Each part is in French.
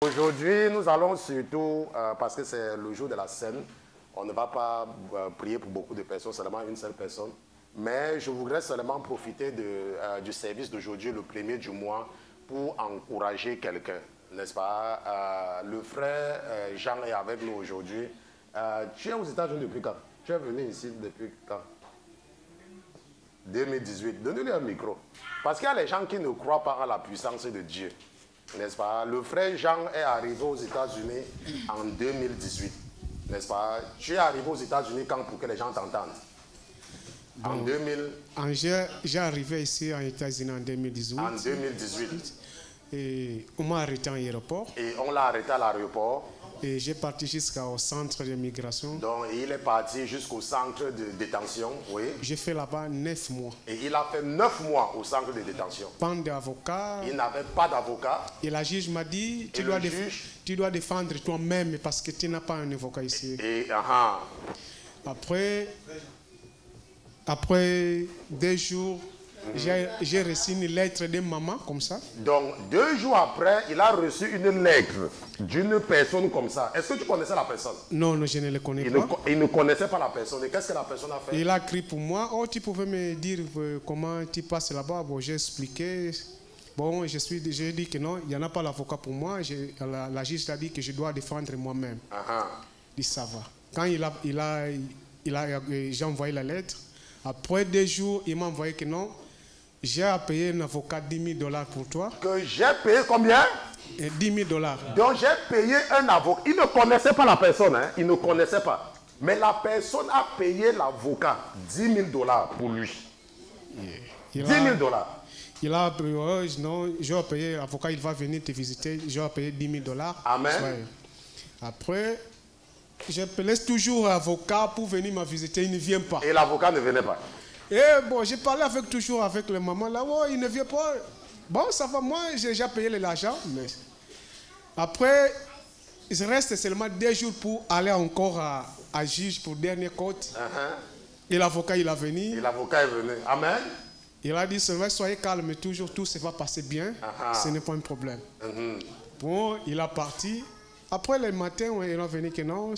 Aujourd'hui, nous allons surtout, parce que c'est le jour de la scène, on ne va pas prier pour beaucoup de personnes, seulement une seule personne. Mais je voudrais seulement profiter du service d'aujourd'hui, le premier du mois, pour encourager quelqu'un, n'est-ce pas? Le frère Jean est avec nous aujourd'hui. Tu es aux États-Unis depuis quand? Tu es venu ici depuis quand? 2018. Donnez-lui un micro. Parce qu'il y a les gens qui ne croient pas en la puissance de Dieu. N'est-ce pas? Le frère Jean est arrivé aux États-Unis en 2018. N'est-ce pas? Tu es arrivé aux États-Unis quand pour que les gens t'entendent? En 2000. J'ai arrivé ici aux États-Unis en 2018. En 2018. Et on m'a arrêté en aéroport. Et on l'a arrêté à l'aéroport. Et j'ai parti jusqu'au centre de migration. Donc il est parti jusqu'au centre de détention, oui. J'ai fait là-bas 9 mois. Et il a fait 9 mois au centre de détention. Pas d'avocat. Il n'avait pas d'avocat. Et la juge m'a dit, tu dois défendre toi-même parce que tu n'as pas un avocat ici. Après 2 jours, j'ai reçu une lettre de maman comme ça. Donc 2 jours après, il a reçu une lettre d'une personne comme ça. Est-ce que tu connaissais la personne? Non, je ne le connais pas. Il ne connaissait pas la personne. Et qu'est-ce que la personne a fait? Il a écrit pour moi. Oh, tu pouvais me dire comment tu passes là-bas? Bon, j'ai expliqué. Bon, j'ai dit que non, il n'y en a pas l'avocat pour moi. La juge a dit que je dois défendre moi-même. Il dit ça va. Quand j'ai envoyé la lettre, après 2 jours, il m'a envoyé que non. J'ai payé un avocat $10,000 pour toi. Que j'ai payé combien? $10,000. Donc j'ai payé un avocat. Il ne connaissait pas la personne, hein? Il ne connaissait pas. Mais la personne a payé l'avocat $10,000 pour lui. $10,000. Il a payé, non, j'ai payé l'avocat, il va venir te visiter. J'ai payé $10,000. Amen. Après, je laisse toujours l'avocat pour venir me visiter, il ne vient pas. Et l'avocat ne venait pas. Et bon, j'ai parlé toujours avec le maman là, oh, il ne vient pas. Bon, ça va, moi, j'ai déjà payé l'argent. Mais après, il reste seulement 2 jours pour aller encore à juge pour dernière côte. Et l'avocat, il est venu. Et l'avocat est venu. Amen. Il a dit, soyez calme, toujours, tout se va passer bien. Ce n'est pas un problème. Bon, il est parti. Après le matin, il est venu que non,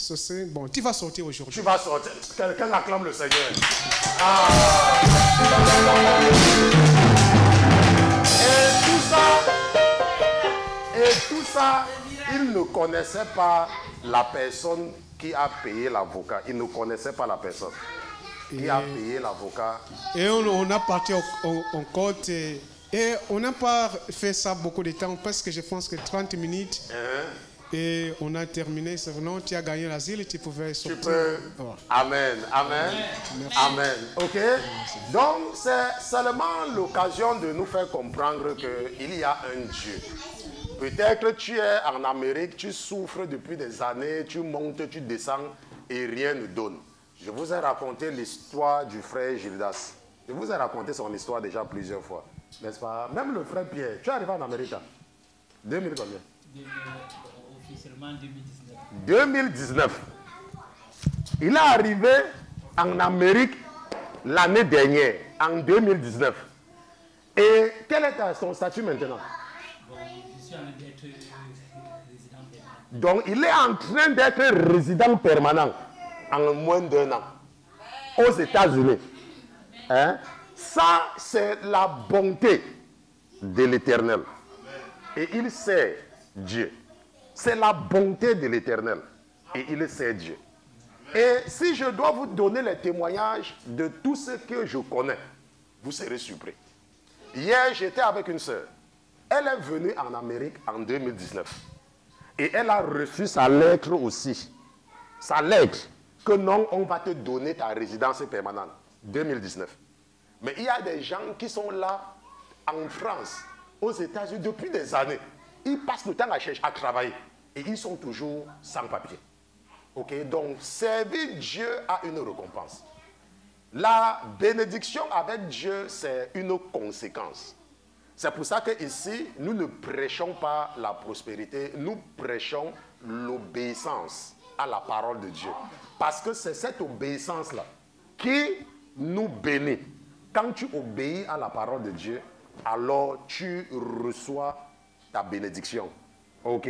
bon, tu vas sortir aujourd'hui. Tu vas sortir. Quelqu'un acclame le Seigneur. Et tout ça, il ne connaissait pas la personne qui a payé l'avocat. Il ne connaissait pas la personne qui a payé l'avocat. Et on a parti en côte. Et on n'a pas fait ça beaucoup de temps, parce que je pense que 30 minutes. Et on a terminé. Non, tu as gagné l'asile, tu pouvais sortir. Tu peux. Amen. Amen. Merci. Amen. Ok. Donc, c'est seulement l'occasion de nous faire comprendre qu'il y a un Dieu. Peut-être tu es en Amérique, tu souffres depuis des années, tu montes, tu descends et rien ne donne. Je vous ai raconté l'histoire du frère Gildas. Je vous ai raconté son histoire déjà plusieurs fois. N'est-ce pas? Même le frère Pierre. Tu es arrivé en Amérique. 2000 combien? Officiellement 2019. 2019. Il est arrivé en Amérique l'année dernière, en 2019. Et quel est son statut maintenant? Bon, je suis en train d'être résident permanent. Donc, il est en train d'être résident permanent en moins d'1 an aux États-Unis. Hein? Ça, c'est la bonté de l'Éternel. Et il sait Dieu. C'est la bonté de l'Éternel. Et il sait Dieu. Et si je dois vous donner les témoignages de tout ce que je connais, vous serez surpris. Hier, j'étais avec une sœur. Elle est venue en Amérique en 2019. Et elle a reçu sa lettre aussi. Sa lettre que non, on va te donner ta résidence permanente. 2019. Mais il y a des gens qui sont là en France, aux États-Unis depuis des années. Ils passent le temps à chercher, à travailler. Et ils sont toujours sans papier. Ok? Donc, servir Dieu a une récompense. La bénédiction avec Dieu, c'est une conséquence. C'est pour ça qu'ici, nous ne prêchons pas la prospérité, nous prêchons l'obéissance à la parole de Dieu. Parce que c'est cette obéissance-là qui nous bénit. Quand tu obéis à la parole de Dieu, alors tu reçois ta bénédiction. Ok?